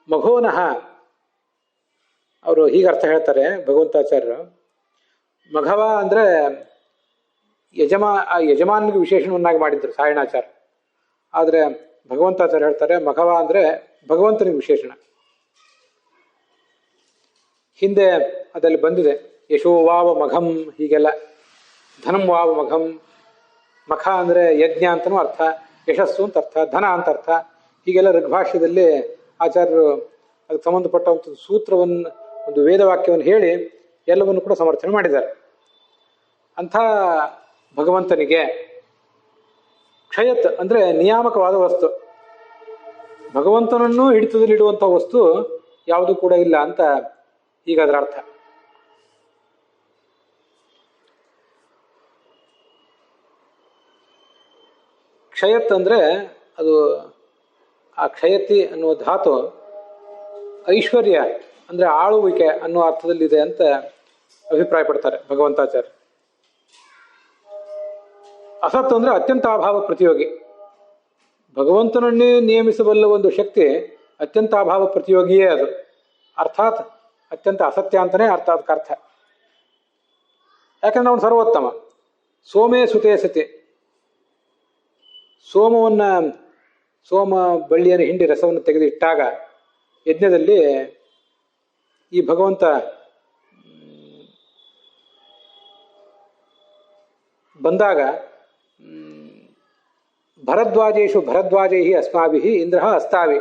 ಮಘೋನಃ ಅವರು ಹೀಗೆ ಅರ್ಥ ಹೇಳ್ತಾರೆ ಭಗವಂತಾಚಾರ್ಯರು. ಮಘವ ಅಂದರೆ ಯಜಮಾನಿಗೆ ವಿಶೇಷಣವನ್ನಾಗಿ ಮಾಡಿದ್ರು ಸಾಯಣಾಚಾರ್ಯ. ಆದರೆ ಭಗವಂತಾಚಾರ್ಯ ಹೇಳ್ತಾರೆ ಮಘವ ಅಂದರೆ ಭಗವಂತನಿಗೆ ವಿಶೇಷಣ. ಹಿಂದೆ ಅದರಲ್ಲಿ ಬಂದಿದೆ. ಯಶೋ ವಾವ ಮಘಂ ಹೀಗೆಲ್ಲ. ಧನಂ ವಾವ ಮಘಂ. ಮಖ ಅಂದರೆ ಯಜ್ಞ ಅಂತನೂ ಅರ್ಥ, ಯಶಸ್ಸು ಅಂತ ಅರ್ಥ, ಧನ ಅಂತ ಅರ್ಥ. ಹೀಗೆಲ್ಲ ಋಗ್ಭಾಷ್ಯದಲ್ಲಿ ಆಚಾರ್ಯರು ಅದಕ್ಕೆ ಸಂಬಂಧಪಟ್ಟ ಒಂದು ಸೂತ್ರವನ್ನು, ಒಂದು ವೇದವಾಕ್ಯವನ್ನು ಹೇಳಿ ಎಲ್ಲವನ್ನು ಕೂಡ ಸಮರ್ಥನೆ ಮಾಡಿದ್ದಾರೆ. ಅಂಥ ಭಗವಂತನಿಗೆ ಕ್ಷಯತ್ ಅಂದರೆ ನಿಯಾಮಕವಾದ ವಸ್ತು, ಭಗವಂತನನ್ನು ಹಿಡಿತದಲ್ಲಿಡುವಂಥ ವಸ್ತು ಯಾವುದೂ ಕೂಡ ಇಲ್ಲ ಅಂತ ಈಗ ಅದರ ಅರ್ಥ. ಕ್ಷಯತ್ ಅಂದರೆ ಅದು ಆ ಕ್ಷಯತಿ ಅನ್ನುವ ಧಾತು ಐಶ್ವರ್ಯ ಅಂದರೆ ಆಳುವಿಕೆ ಅನ್ನೋ ಅರ್ಥದಲ್ಲಿದೆ ಅಂತ ಅಭಿಪ್ರಾಯ ಪಡ್ತಾರೆ ಭಗವಂತಾಚಾರ್ಯ. ಅಸತ್ ಅಂದರೆ ಅತ್ಯಂತ ಅಭಾವ ಪ್ರತಿಯೋಗಿ. ಭಗವಂತನನ್ನೇ ನಿಯಮಿಸಬಲ್ಲ ಒಂದು ಶಕ್ತಿ ಅತ್ಯಂತ ಅಭಾವ ಪ್ರತಿಯೋಗಿಯೇ ಅದು. ಅರ್ಥಾತ್ ಅತ್ಯಂತ ಅಸತ್ಯ ಅಂತಲೇ ಅರ್ಥ. ಯಾಕಂದ್ರೆ ಅವನು ಸರ್ವೋತ್ತಮ. ಸೋಮೇ ಸುತೇ ಸತಿ. ಸೋಮ ಬಳ್ಳಿಯನ್ನು ಹಿಂಡಿ ರಸವನ್ನು ತೆಗೆದಿಟ್ಟಾಗ ಯಜ್ಞದಲ್ಲಿ ಈ ಭಗವಂತ ಬಂದಾಗ ಭರದ್ವಾಜೇಶು ಭರದ್ವಾಜೈ ಅಸ್ಮಾಭಿ ಇಂದ್ರ ಅಸ್ತಾವಿ.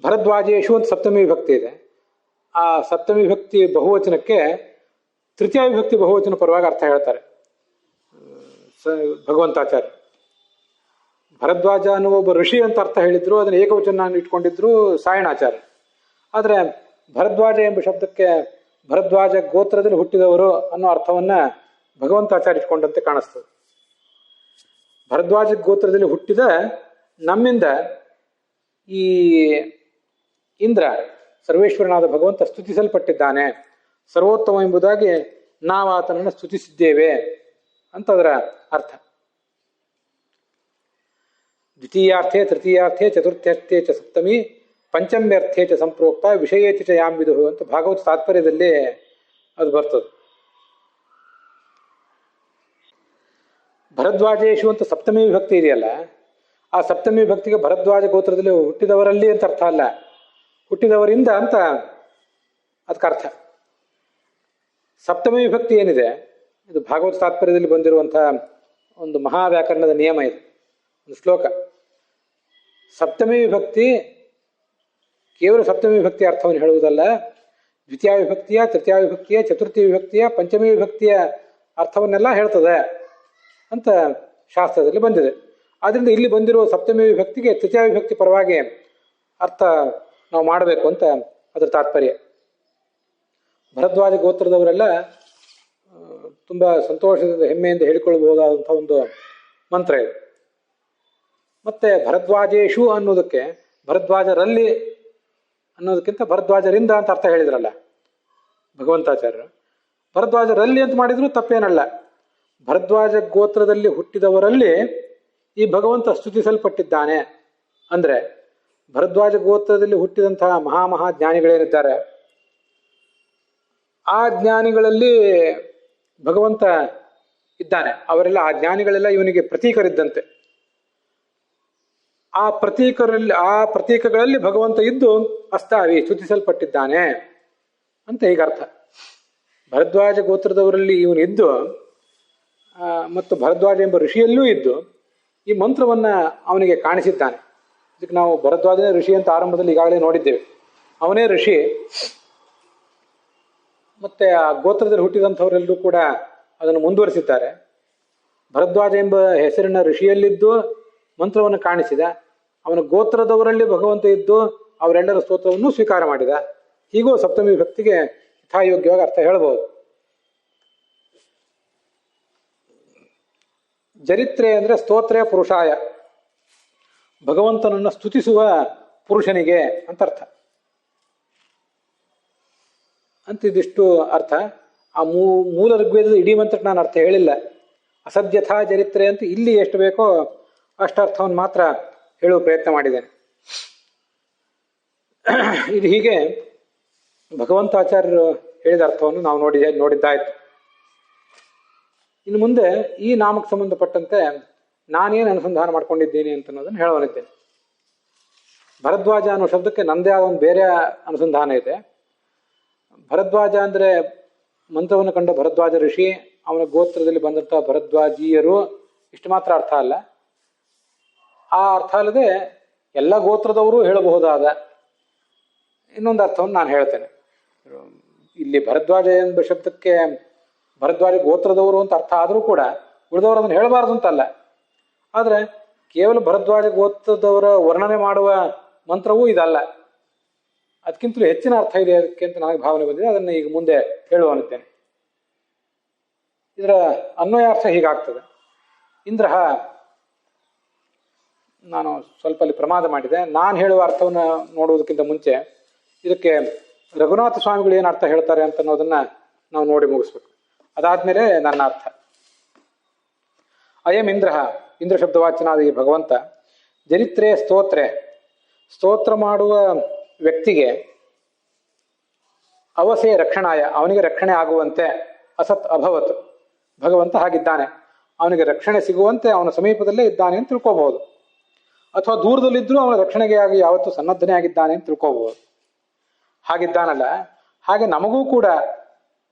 ಭರದ್ವಾಜೇಶು ಅಂತ ಸಪ್ತಮಿ ವಿಭಕ್ತಿ ಇದೆ. ಆ ಸಪ್ತಮಿ ವಿಭಕ್ತಿ ಬಹುವಚನಕ್ಕೆ ತೃತೀಯ ವಿಭಕ್ತಿ ಬಹುವಚನ ಪರವಾಗಿ ಅರ್ಥ ಹೇಳ್ತಾರೆ ಭಗವಂತಾಚಾರ್ಯ. ಭರದ್ವಾಜ ಅನ್ನುವ ಒಬ್ಬ ಋಷಿ ಅಂತ ಅರ್ಥ ಹೇಳಿದ್ರು, ಅದನ್ನು ಏಕವಚನ ಇಟ್ಕೊಂಡಿದ್ರು ಸಾಯಣಾಚಾರ್ಯ. ಆದರೆ ಭರದ್ವಾಜ ಎಂಬ ಶಬ್ದಕ್ಕೆ ಭರದ್ವಾಜ ಗೋತ್ರದಲ್ಲಿ ಹುಟ್ಟಿದವರು ಅನ್ನೋ ಅರ್ಥವನ್ನ ಭಗವಂತಾಚಾರ್ಯ ಇಟ್ಕೊಂಡಂತೆ ಕಾಣಿಸ್ತದೆ. ಭರದ್ವಾಜ ಗೋತ್ರದಲ್ಲಿ ಹುಟ್ಟಿದ ನಮ್ಮಿಂದ ಈ ಇಂದ್ರ ಸರ್ವೇಶ್ವರನಾದ ಭಗವಂತ ಸ್ತುತಿಸಲ್ಪಟ್ಟಿದ್ದಾನೆ, ಸರ್ವೋತ್ತಮ ಎಂಬುದಾಗಿ ನಾವು ಆತನನ್ನು ಸ್ತುತಿಸಿದ್ದೇವೆ ಅಂತ ಅದರ ಅರ್ಥ. ದ್ವಿತೀಯಾರ್ಥೆ ತೃತೀಯಾರ್ಥೆ ಚತುರ್ಥ್ಯರ್ಥೆ ಚ ಸಪ್ತಮಿ ಪಂಚಮ್ಯರ್ಥೆ ಚ ಸಂಪ್ರೋಕ್ತ ವಿಷಯೇತಿ ಚ ಯಾಂ ವಿದುಃ ಅಂತ ಭಾಗವತ ತಾತ್ಪರ್ಯದಲ್ಲಿ ಅದು ಬರ್ತದೆ. ಭರದ್ವಾಜೇಶು ಅಂತ ಸಪ್ತಮಿ ವಿಭಕ್ತಿ ಇದೆಯಲ್ಲ, ಆ ಸಪ್ತಮಿ ವಿಭಕ್ತಿಗೆ ಭರದ್ವಾಜ ಗೋತ್ರದಲ್ಲಿ ಹುಟ್ಟಿದವರಲ್ಲಿ ಅಂತ ಅರ್ಥ ಅಲ್ಲ, ಹುಟ್ಟಿದವರಿಂದ ಅಂತ ಅದಕ್ಕೆ ಅರ್ಥ. ಸಪ್ತಮಿ ವಿಭಕ್ತಿ ಏನಿದೆ ಇದು ಭಾಗವತ ತಾತ್ಪರ್ಯದಲ್ಲಿ ಬಂದಿರುವಂತಹ ಒಂದು ಮಹಾವ್ಯಾಕರಣದ ನಿಯಮ ಇದು, ಒಂದು ಶ್ಲೋಕ. ಸಪ್ತಮಿ ವಿಭಕ್ತಿ ಕೇವಲ ಸಪ್ತಮಿ ವಿಭಕ್ತಿಯ ಅರ್ಥವನ್ನು ಹೇಳುವುದಲ್ಲ, ದ್ವಿತೀಯ ವಿಭಕ್ತಿಯ, ತೃತೀಯ ವಿಭಕ್ತಿಯ, ಚತುರ್ಥಿ ವಿಭಕ್ತಿಯ, ಪಂಚಮಿ ವಿಭಕ್ತಿಯ ಅರ್ಥವನ್ನೆಲ್ಲ ಹೇಳ್ತದೆ ಅಂತ ಶಾಸ್ತ್ರದಲ್ಲಿ ಬಂದಿದೆ. ಆದ್ದರಿಂದ ಇಲ್ಲಿ ಬಂದಿರುವ ಸಪ್ತಮಿ ವಿಭಕ್ತಿಗೆ ತೃತೀಯ ವಿಭಕ್ತಿ ಪರವಾಗಿ ಅರ್ಥ ನಾವು ಮಾಡಬೇಕು ಅಂತ ಅದರ ತಾತ್ಪರ್ಯ. ಭರದ್ವಾಜ ಗೋತ್ರದವರೆಲ್ಲ ತುಂಬ ಸಂತೋಷದಿಂದ ಹೆಮ್ಮೆಯಿಂದ ಹೇಳಿಕೊಳ್ಳಬಹುದಾದಂಥ ಒಂದು ಮಂತ್ರ ಇದು. ಮತ್ತೆ ಭರದ್ವಾಜೇಶು ಅನ್ನೋದಕ್ಕೆ ಭರದ್ವಾಜರಲ್ಲಿ ಅನ್ನೋದಕ್ಕಿಂತ ಭರದ್ವಾಜರಿಂದ ಅಂತ ಅರ್ಥ ಹೇಳಿದ್ರಲ್ಲ ಭಗವಂತಾಚಾರ್ಯರು. ಭರದ್ವಾಜರಲ್ಲಿ ಅಂತ ಮಾಡಿದ್ರು ತಪ್ಪೇನಲ್ಲ. ಭರದ್ವಾಜ ಗೋತ್ರದಲ್ಲಿ ಹುಟ್ಟಿದವರಲ್ಲಿ ಈ ಭಗವಂತ ಸ್ತುತಿಸಲ್ಪಟ್ಟಿದ್ದಾನೆ ಅಂದರೆ ಭರದ್ವಾಜ ಗೋತ್ರದಲ್ಲಿ ಹುಟ್ಟಿದಂತಹ ಮಹಾ ಜ್ಞಾನಿಗಳೇನಿದ್ದಾರೆ ಆ ಜ್ಞಾನಿಗಳಲ್ಲಿ ಭಗವಂತ ಇದ್ದಾನೆ. ಅವರೆಲ್ಲ ಆ ಜ್ಞಾನಿಗಳೆಲ್ಲ ಇವನಿಗೆ ಪ್ರತೀಕರಿದ್ದಂತೆ. ಆ ಪ್ರತೀಕಗಳಲ್ಲಿ ಭಗವಂತ ಇದ್ದು ಅಸ್ತಾವಿ ಸ್ತುತಿಸಲ್ಪಟ್ಟಿದ್ದಾನೆ ಅಂತ ಹೀಗರ್ಥ. ಭರದ್ವಾಜ ಗೋತ್ರದವರಲ್ಲಿ ಇವನಿದ್ದು ಮತ್ತು ಭರದ್ವಾಜ ಎಂಬ ಋಷಿಯಲ್ಲೂ ಇದ್ದು ಈ ಮಂತ್ರವನ್ನ ಅವನಿಗೆ ಕಾಣಿಸಿದ್ದಾನೆ. ಇದಕ್ಕೆ ನಾವು ಭರದ್ವಾಜನೇ ಋಷಿ ಅಂತ ಆರಂಭದಲ್ಲಿ ಈಗಾಗಲೇ ನೋಡಿದ್ದೇವೆ. ಅವನೇ ಋಷಿ. ಮತ್ತೆ ಆ ಗೋತ್ರದಲ್ಲಿ ಹುಟ್ಟಿದಂಥವರೆಲ್ಲರೂ ಕೂಡ ಅದನ್ನು ಮುಂದುವರಿಸಿದ್ದಾರೆ. ಭರದ್ವಾಜ ಎಂಬ ಹೆಸರಿನ ಋಷಿಯಲ್ಲಿದ್ದು ಮಂತ್ರವನ್ನು ಕಾಣಿಸಿದ. ಅವನ ಗೋತ್ರದವರಲ್ಲಿ ಭಗವಂತ ಇದ್ದು ಅವರೆಲ್ಲರ ಸ್ತೋತ್ರವನ್ನು ಸ್ವೀಕಾರ ಮಾಡಿದ. ಹೀಗೂ ಸಪ್ತಮಿ ವಿಭಕ್ತಿಗೆ ಯಥಾಯೋಗ್ಯವಾಗಿ ಅರ್ಥ ಹೇಳಬಹುದು. ಜರಿತ್ರೆ ಅಂದರೆ ಸ್ತೋತ್ರೇ ಪುರುಷಾಯ, ಭಗವಂತನನ್ನು ಸ್ತುತಿಸುವ ಪುರುಷನಿಗೆ ಅಂತ ಅರ್ಥ. ಅಂತಿದಿಷ್ಟು ಅರ್ಥ. ಆ ಮೂಲ ಋಗ್ವೇದದ ಇಡೀ ಮಂತ್ರಕ್ಕೆ ನಾನು ಅರ್ಥ ಹೇಳಿಲ್ಲ. ಅಸದ್ಯಥಾ ಚರಿತ್ರೆ ಅಂತ ಇಲ್ಲಿ ಎಷ್ಟು ಬೇಕೋ ಅಷ್ಟು ಅರ್ಥವನ್ನು ಮಾತ್ರ ಹೇಳುವ ಪ್ರಯತ್ನ ಮಾಡಿದ್ದೇನೆ. ಇದು ಹೀಗೆ ಭಗವಂತಾಚಾರ್ಯರು ಹೇಳಿದ ಅರ್ಥವನ್ನು ನಾವು ನೋಡಿದ್ದಾಯ್ತು. ಇನ್ನು ಮುಂದೆ ಈ ನಾಮಕ್ಕೆ ಸಂಬಂಧಪಟ್ಟಂತೆ ನಾನೇನು ಅನುಸಂಧಾನ ಮಾಡ್ಕೊಂಡಿದ್ದೀನಿ ಅಂತ ಅನ್ನೋದನ್ನು ಹೇಳೋನಿದ್ದೇನೆ. ಭರದ್ವಾಜ ಅನ್ನೋ ಶಬ್ದಕ್ಕೆ ನನ್ನದೇ ಆದ ಒಂದು ಬೇರೆ ಅನುಸಂಧಾನ ಇದೆ. ಭರದ್ವಾಜ ಅಂದರೆ ಮಂತ್ರವನ್ನು ಕಂಡ ಭರದ್ವಾಜ ಋಷಿ, ಅವನ ಗೋತ್ರದಲ್ಲಿ ಬಂದಂತಹ ಭರದ್ವಾಜೀಯರು, ಇಷ್ಟು ಮಾತ್ರ ಅರ್ಥ ಅಲ್ಲ. ಆ ಅರ್ಥ ಅಲ್ಲದೆ ಎಲ್ಲ ಗೋತ್ರದವರು ಹೇಳಬಹುದಾದ ಇನ್ನೊಂದು ಅರ್ಥವನ್ನು ನಾನು ಹೇಳ್ತೇನೆ. ಇಲ್ಲಿ ಭರದ್ವಾಜ ಎಂಬ ಶಬ್ದಕ್ಕೆ ಭರದ್ವಾಜ ಗೋತ್ರದವರು ಅಂತ ಅರ್ಥ ಆದರೂ ಕೂಡ ಉಳಿದವರು ಅದನ್ನು ಹೇಳಬಾರದು ಅಂತಲ್ಲ. ಆದರೆ ಕೇವಲ ಭರದ್ವಾಜ ಗೋತ್ರದವರ ವರ್ಣನೆ ಮಾಡುವ ಮಂತ್ರವೂ ಇದಲ್ಲ, ಅದಕ್ಕಿಂತಲೂ ಹೆಚ್ಚಿನ ಅರ್ಥ ಇದೆ ಅದಕ್ಕೆ ಅಂತ ನನಗೆ ಭಾವನೆ ಬಂದಿದೆ. ಅದನ್ನು ಈಗ ಮುಂದೆ ಹೇಳುವನಿದ್ದೇನೆ. ಇದರ ಅನ್ವಯಾರ್ಥ ಹೀಗಾಗ್ತದೆ. ಇಂದ್ರ, ನಾನು ಸ್ವಲ್ಪ ಅಲ್ಲಿ ಪ್ರಮಾದ ಮಾಡಿದೆ. ನಾನು ಹೇಳುವ ಅರ್ಥವನ್ನು ನೋಡುವುದಕ್ಕಿಂತ ಮುಂಚೆ ಇದಕ್ಕೆ ರಘುನಾಥ ಸ್ವಾಮಿಗಳು ಏನು ಅರ್ಥ ಹೇಳ್ತಾರೆ ಅಂತ ಅನ್ನೋದನ್ನ ನಾವು ನೋಡಿ ಮುಗಿಸ್ಬೇಕು. ಅದಾದ್ಮೇಲೆ ನನ್ನ ಅರ್ಥ. ಅಯಂ ಇಂದ್ರ, ಇಂದ್ರ ಶಬ್ದವಾಚನಾದ ಈ ಭಗವಂತ, ಚರಿತ್ರೆ ಸ್ತೋತ್ರೆ, ಸ್ತೋತ್ರ ಮಾಡುವ ವ್ಯಕ್ತಿಗೆ ಅವಸೆ ರಕ್ಷಣಾಯ, ಅವನಿಗೆ ರಕ್ಷಣೆ ಆಗುವಂತೆ, ಅಸತ್ ಅಭವತ್, ಭಗವಂತ ಹಾಗಿದ್ದಾನೆ, ಅವನಿಗೆ ರಕ್ಷಣೆ ಸಿಗುವಂತೆ ಅವನ ಸಮೀಪದಲ್ಲೇ ಇದ್ದಾನೆ ಅಂತ ತಿಳ್ಕೋಬಹುದು. ಅಥವಾ ದೂರದಲ್ಲಿದ್ದರೂ ಅವನ ರಕ್ಷಣೆಗೆ ಆಗಿ ಯಾವತ್ತೂ ಸನ್ನದ್ಧನೇ ಆಗಿದ್ದಾನೆ ಅಂತ ತಿಳ್ಕೋಬಹುದು. ಹಾಗಿದ್ದಾನಲ್ಲ, ಹಾಗೆ ನಮಗೂ ಕೂಡ,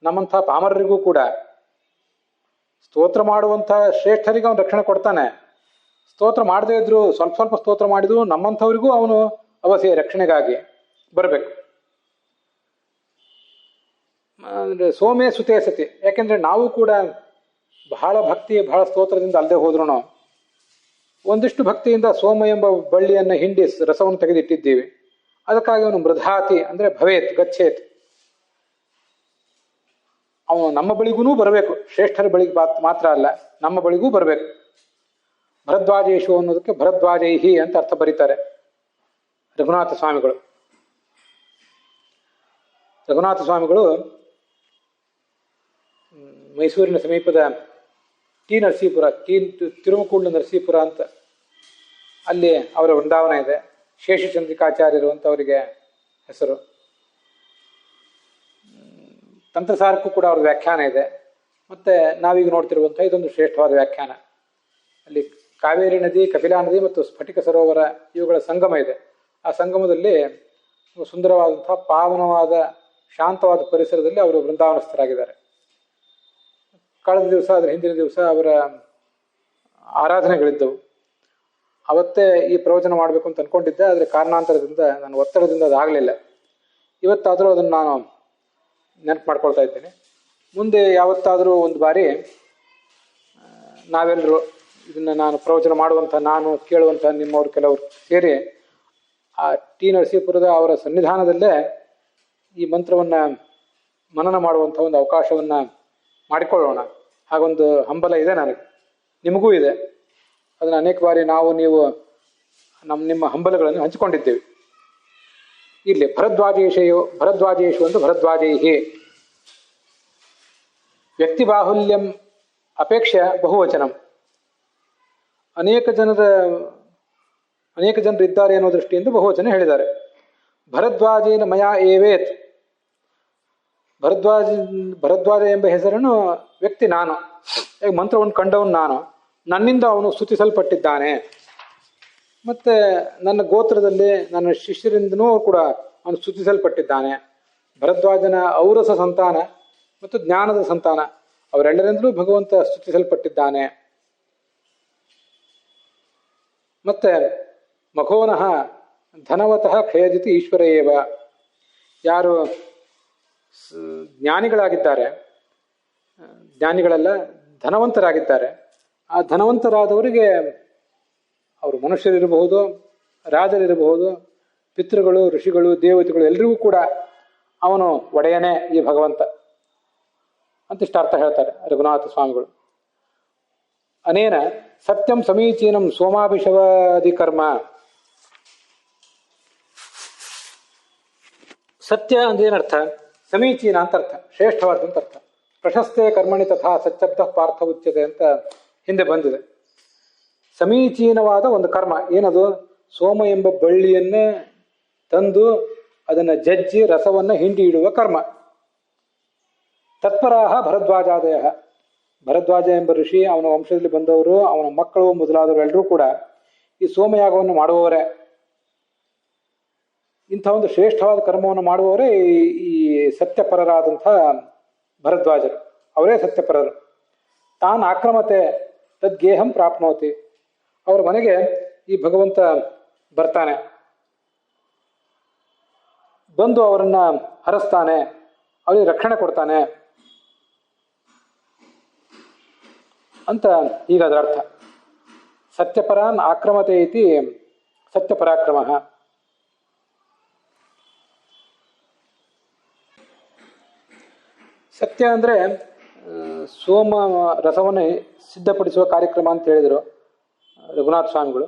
ನಮ್ಮಂಥ ಪಾಮರರಿಗೂ ಕೂಡ ಸ್ತೋತ್ರ ಮಾಡುವಂತಹ ಶ್ರೇಷ್ಠರಿಗೆ ಅವನು ರಕ್ಷಣೆ ಕೊಡ್ತಾನೆ. ಸ್ತೋತ್ರ ಮಾಡದೇ ಇದ್ರು, ಸ್ವಲ್ಪ ಸ್ವಲ್ಪ ಸ್ತೋತ್ರ ಮಾಡಿದ್ರು ನಮ್ಮಂಥವರಿಗೂ ಅವನು ಅವಶ್ಯ ರಕ್ಷಣೆಗಾಗಿ ಬರಬೇಕು. ಅಂದರೆ ಸೋಮೇ ಸುತೇ ಸತಿ, ಯಾಕೆಂದ್ರೆ ನಾವು ಕೂಡ ಬಹಳ ಭಕ್ತಿ ಬಹಳ ಸ್ತೋತ್ರದಿಂದ ಅಲ್ಲದೆ ಹೋದ್ರೂ ಒಂದಿಷ್ಟು ಭಕ್ತಿಯಿಂದ ಸೋಮ ಎಂಬ ಬಳ್ಳಿಯನ್ನು ಹಿಂಡಿ ರಸವನ್ನು ತೆಗೆದಿಟ್ಟಿದ್ದೀವಿ. ಅದಕ್ಕಾಗಿ ಅವನು ಮೃಧಾತಿ ಅಂದರೆ ಭವೇತ್ ಗಚ್ಚೇತ್, ಅವನು ನಮ್ಮ ಬಳಿಗೂ ಬರಬೇಕು. ಶ್ರೇಷ್ಠರ ಬಳಿಗೆ ಮಾತ್ರ ಅಲ್ಲ, ನಮ್ಮ ಬಳಿಗೂ ಬರಬೇಕು. ಭರದ್ವಾಜೇಶು ಅನ್ನೋದಕ್ಕೆ ಭರದ್ವಾಜೈಹಿ ಅಂತ ಅರ್ಥ ಬರೀತಾರೆ ರಘುನಾಥ ಸ್ವಾಮಿಗಳು. ರಘುನಾಥ ಸ್ವಾಮಿಗಳು ಮೈಸೂರಿನ ಸಮೀಪದ ಟಿ ನರಸೀಪುರ, ತಿರುಮಕೂಡ್ಲು ನರಸೀಪುರ ಅಂತ, ಅಲ್ಲಿ ಅವರ ವೃಂದಾವನ ಇದೆ. ಶೇಷಚಂದ್ರಿಕಾಚಾರ್ಯರು ಅಂತ ಅವರಿಗೆ ಹೆಸರು. ತಂತ್ರಸಾರಕ್ಕೂ ಕೂಡ ಅವ್ರ ವ್ಯಾಖ್ಯಾನ ಇದೆ. ಮತ್ತೆ ನಾವೀಗ ನೋಡ್ತಿರುವಂಥ ಇದೊಂದು ಶ್ರೇಷ್ಠವಾದ ವ್ಯಾಖ್ಯಾನ. ಅಲ್ಲಿ ಕಾವೇರಿ ನದಿ, ಕಪಿಲಾ ನದಿ ಮತ್ತು ಸ್ಫಟಿಕ ಸರೋವರ ಇವುಗಳ ಸಂಗಮ ಇದೆ. ಆ ಸಂಗಮದಲ್ಲಿ ಸುಂದರವಾದಂತಹ ಪಾವನವಾದ ಶಾಂತವಾದ ಪರಿಸರದಲ್ಲಿ ಅವರು ವೃಂದಾವನಸ್ಥರಾಗಿದ್ದಾರೆ. ಕಳೆದ ದಿವಸ, ಅದರ ಹಿಂದಿನ ದಿವಸ ಅವರ ಆರಾಧನೆಗಳಿದ್ದವು. ಅವತ್ತೇ ಈ ಪ್ರವಚನ ಮಾಡಬೇಕು ಅಂತ ಅನ್ಕೊಂಡಿದ್ದೆ, ಆದರೆ ಕಾರಣಾಂತರದಿಂದ, ನನ್ನ ಒತ್ತಡದಿಂದ ಅದಾಗಲಿಲ್ಲ. ಇವತ್ತಾದರೂ ಅದನ್ನು ನಾನು ನೆನಪು ಮಾಡ್ಕೊಳ್ತಾ ಇದ್ದೇನೆ. ಮುಂದೆ ಯಾವತ್ತಾದರೂ ಒಂದು ಬಾರಿ ನಾವೆಲ್ಲರೂ ಇದನ್ನು, ನಾನು ಪ್ರವಚನ ಮಾಡುವಂಥ, ನಾನು ಕೇಳುವಂಥ ನಿಮ್ಮವ್ರು ಕೆಲವರು ಸೇರಿ ಆ ಟಿ ನರಸೀಪುರದ ಅವರ ಸನ್ನಿಧಾನದಲ್ಲೇ ಈ ಮಂತ್ರವನ್ನು ಮನನ ಮಾಡುವಂಥ ಒಂದು ಅವಕಾಶವನ್ನು ಮಾಡಿಕೊಳ್ಳೋಣ. ಹಾಗೊಂದು ಹಂಬಲ ಇದೆ ನನಗೆ, ನಿಮಗೂ ಇದೆ. ಅದನ್ನು ಅನೇಕ ಬಾರಿ ನಾವು ನೀವು ನಿಮ್ಮ ಹಂಬಲಗಳನ್ನು ಹಂಚಿಕೊಂಡಿದ್ದೇವೆ. ಇಲ್ಲಿ ಭರದ್ವಾಜೇಶು ಅಂತ ಭರದ್ವಾಜೈಹಿ, ವ್ಯಕ್ತಿ ಬಾಹುಲ್ಯಂ ಅಪೇಕ್ಷೆ ಬಹುವಚನಂ, ಅನೇಕ ಜನರು ಇದ್ದಾರೆ ಅನ್ನೋ ದೃಷ್ಟಿಯಿಂದ ಬಹುವಚನ ಹೇಳಿದ್ದಾರೆ. ಭರದ್ವಾಜೇನ ಮಯಾ ಏವೇತ್, ಭರದ್ವಾಜ ಎಂಬ ಹೆಸರನ್ನು ವ್ಯಕ್ತಿ ನಾನು, ಮಂತ್ರವನ್ನು ಕಂಡವನು ನಾನು, ನನ್ನಿಂದ ಅವನು ಸ್ತುತಿಸಲ್ಪಟ್ಟಿದ್ದಾನೆ. ಮತ್ತೆ ನನ್ನ ಗೋತ್ರದಲ್ಲಿ ನನ್ನ ಶಿಷ್ಯರಿಂದನೂ ಕೂಡ ಅವನು ಸ್ತುತಿಸಲ್ಪಟ್ಟಿದ್ದಾನೆ. ಭರದ್ವಾಜನ ಔರಸ ಸಂತಾನ ಮತ್ತು ಜ್ಞಾನದ ಸಂತಾನ, ಅವರೆಲ್ಲರಿಂದಲೂ ಭಗವಂತ ಸ್ತುತಿಸಲ್ಪಟ್ಟಿದ್ದಾನೆ. ಮತ್ತೆ ಮಖೋನಃ ಧನವತಃ ಖಯಜಿತಿ ಈಶ್ವರ ಏವ, ಯಾರು ಜ್ಞಾನಿಗಳಾಗಿದ್ದಾರೆ, ಜ್ಞಾನಿಗಳೆಲ್ಲ ಧನವಂತರಾಗಿದ್ದಾರೆ, ಆ ಧನವಂತರಾದವರಿಗೆ ಅವರು ಮನುಷ್ಯರಿರಬಹುದು, ರಾಜರಿರಬಹುದು, ಪಿತೃಗಳು, ಋಷಿಗಳು, ದೇವತೆಗಳು ಎಲ್ಲರಿಗೂ ಕೂಡ ಅವನು ಒಡೆಯನೇ ಈ ಭಗವಂತ ಅಂತಿಷ್ಟ ಅರ್ಥ ಹೇಳ್ತಾರೆ ರಘುನಾಥ ಸ್ವಾಮಿಗಳು. ಅನೇನ ಸತ್ಯಂ ಸಮೀಚೀನಂ ಸೋಮಾಭಿಷವಾದಿ ಕರ್ಮ. ಸತ್ಯ ಅಂದೇನರ್ಥ? ಸಮೀಚೀನ ಅಂತ ಅರ್ಥ, ಶ್ರೇಷ್ಠವಾದಂತ ಅರ್ಥ. ಪ್ರಶಸ್ತೆ ಕರ್ಮಣಿ ತಥಾ ಸಚ್ಯಬ್ದ ಪಾರ್ಥ ಉಚ್ಯತೆ ಅಂತ ಹಿಂದೆ ಬಂದಿದೆ. ಸಮೀಚೀನವಾದ ಒಂದು ಕರ್ಮ ಏನದು? ಸೋಮ ಎಂಬ ಬಳ್ಳಿಯನ್ನೇ ತಂದು ಅದನ್ನು ಜಜ್ಜಿ ರಸವನ್ನು ಹಿಂಡಿ ಇಡುವ ಕರ್ಮ. ತತ್ಪರಾಹ ಭರದ್ವಾಜಾದಯ, ಭರದ್ವಾಜ ಎಂಬ ಋಷಿ, ಅವನ ವಂಶದಲ್ಲಿ ಬಂದವರು, ಅವನ ಮಕ್ಕಳು ಮೊದಲಾದವರು ಎಲ್ಲರೂ ಕೂಡ ಈ ಸೋಮಯಾಗವನ್ನು ಮಾಡುವವರೇ. ಇಂಥ ಒಂದು ಶ್ರೇಷ್ಠವಾದ ಕರ್ಮವನ್ನು ಮಾಡುವವರೇ ಈ ಸತ್ಯಪರರಾದಂಥ ಭರದ್ವಾಜರು. ಅವರೇ ಸತ್ಯಪರರು. ತಾನು ಆಕ್ರಮತೆ ತದ್ಗೇಹಂ ಪ್ರಾಪ್ನೋತಿ. ಅವರ ಮನೆಗೆ ಈ ಭಗವಂತ ಬರ್ತಾನೆ, ಬಂದು ಅವರನ್ನ ಹರಸ್ತಾನೆ, ಅವರಿಗೆ ರಕ್ಷಣೆ ಕೊಡ್ತಾನೆ ಅಂತ ಈಗ ಅದರ ಅರ್ಥ. ಸತ್ಯಪರಾನ್ ಆಕ್ರಮತೆ ಇತಿ ಸತ್ಯಪರಾಕ್ರಮ. ಸತ್ಯ ಅಂದರೆ ಸೋಮ ರಸವನ್ನು ಸಿದ್ಧಪಡಿಸುವ ಕಾರ್ಯಕ್ರಮ ಅಂತ ಹೇಳಿದರು ರಘುನಾಥ ಸ್ವಾಮಿಗಳು.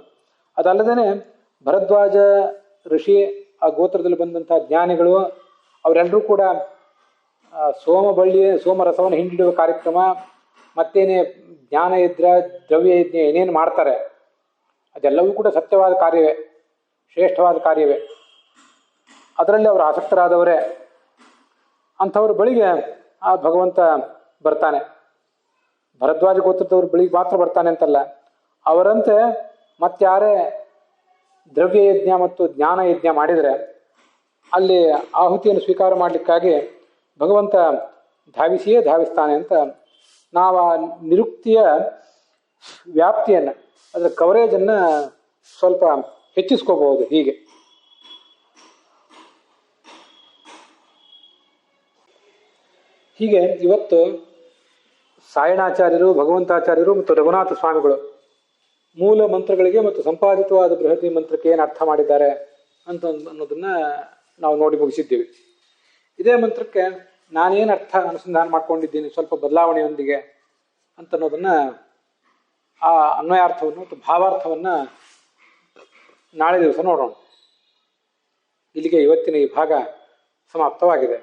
ಅದಲ್ಲದೇ ಭರದ್ವಾಜ ಋಷಿ, ಆ ಗೋತ್ರದಲ್ಲಿ ಬಂದಂಥ ಜ್ಞಾನಿಗಳು ಅವರೆಲ್ಲರೂ ಕೂಡ ಸೋಮ ರಸವನ್ನು ಹಿಂಡಿಡುವ ಕಾರ್ಯಕ್ರಮ, ಮತ್ತೇನೇ ಜ್ಞಾನ ಯಜ್ಞ ದ್ರವ್ಯ ಯಜ್ಞ ಏನೇನು ಮಾಡ್ತಾರೆ ಅದೆಲ್ಲವೂ ಕೂಡ ಸತ್ಯವಾದ ಕಾರ್ಯವೇ, ಶ್ರೇಷ್ಠವಾದ ಕಾರ್ಯವೇ. ಅದರಲ್ಲಿ ಅವರು ಆಸಕ್ತರಾದವರೇ. ಅಂಥವ್ರ ಬಳಿಗೆ ಆ ಭಗವಂತ ಬರ್ತಾನೆ. ಭರದ್ವಾಜ ಗೋತ್ರದವ್ರ ಬಳಿಗೆ ಮಾತ್ರ ಬರ್ತಾನೆ ಅಂತಲ್ಲ, ಅವರಂತೆ ಮತ್ತಾರೇ ದ್ರವ್ಯ ಯಜ್ಞ ಮತ್ತು ಜ್ಞಾನ ಯಜ್ಞ ಮಾಡಿದರೆ ಅಲ್ಲಿ ಆಹುತಿಯನ್ನು ಸ್ವೀಕಾರ ಮಾಡಲಿಕ್ಕಾಗಿ ಭಗವಂತ ಧಾವಿಸಿಯೇ ಧಾವಿಸ್ತಾನೆ ಅಂತ ನಾವು ಆ ನಿರುಕ್ತಿಯ ವ್ಯಾಪ್ತಿಯನ್ನು, ಅದರ ಕವರೇಜನ್ನು ಸ್ವಲ್ಪ ಹೆಚ್ಚಿಸ್ಕೋಬಹುದು. ಹೀಗೆ ಹೀಗೆ ಇವತ್ತು ಸಾಯಣಾಚಾರ್ಯರು, ಭಗವಂತಾಚಾರ್ಯರು ಮತ್ತು ರಘುನಾಥ ಸ್ವಾಮಿಗಳು ಮೂಲ ಮಂತ್ರಗಳಿಗೆ ಮತ್ತು ಸಂಪಾದಿತವಾದ ಬೃಹತಿ ಮಂತ್ರಕ್ಕೆ ಏನು ಅರ್ಥ ಮಾಡಿದ್ದಾರೆ ಅನ್ನೋದನ್ನ ನಾವು ನೋಡಿ ಮುಗಿಸಿದ್ದೀವಿ. ಇದೇ ಮಂತ್ರಕ್ಕೆ ನಾನೇನು ಅರ್ಥ ಅನುಸಂಧಾನ ಮಾಡ್ಕೊಂಡಿದ್ದೀನಿ ಸ್ವಲ್ಪ ಬದಲಾವಣೆಯೊಂದಿಗೆ ಅಂತನ್ನೋದನ್ನ, ಆ ಅನ್ವಯಾರ್ಥವನ್ನು ಮತ್ತು ಭಾವಾರ್ಥವನ್ನು ನಾಳೆ ದಿವಸ ನೋಡೋಣ. ಇಲ್ಲಿಗೆ ಇವತ್ತಿನ ಈ ಭಾಗ ಸಮಾಪ್ತವಾಗಿದೆ.